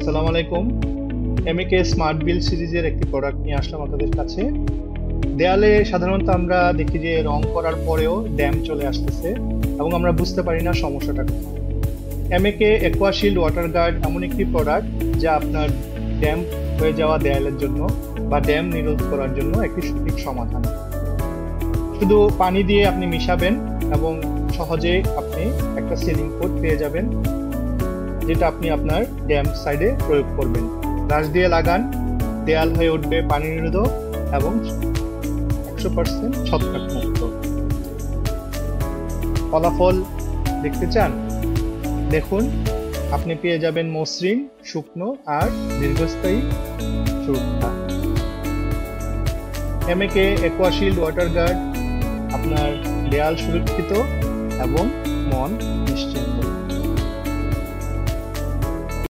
আসসালামু আলাইকুম। এমএকে স্মার্ট বিল সিরিজের একটি প্রোডাক্ট নিয়ে আসলাম আপনাদের কাছে। দেয়ালে সাধারণত আমরা দেখি যে রং করার পরেও ড্যাম চলে আসতেছে এবং আমরা বুঝতে পারি না সমস্যাটা কোথায়। এমএকে অ্যাকোয়াশিল্ড ওয়াটার গার্ড এমন একটি প্রোডাক্ট যা আপনার ড্যাম হয়ে যাওয়া দেয়ালের জন্য বা ড্যাম নিরোধ করার জন্য একটি সঠিক সমাধান। শুধু পানি দিয়ে আপনি মিশাবেন এবং সহজে আপনি একটা সিলিং কোট পেয়ে যাবেন, যেটা আপনি আপনার ড্যাম সাইডে প্রয়োগ করবেন। ব্রাশ দিয়ে লাগান, দেয়াল হয়ে উঠবে পানি নিরোধক এবং 100% ছত্রাক মুক্ত। ফলাফল দেখতে চান? দেখুন, আপনি পেয়ে যাবেন মসৃণ, শুকনো আর দীর্ঘস্থায়ী সুরক্ষা। এমএকে অ্যাকোয়াশিল্ড ওয়াটার গার্ড, আপনার দেয়াল সুরক্ষিত এবং মন নিশ্চিন্ত।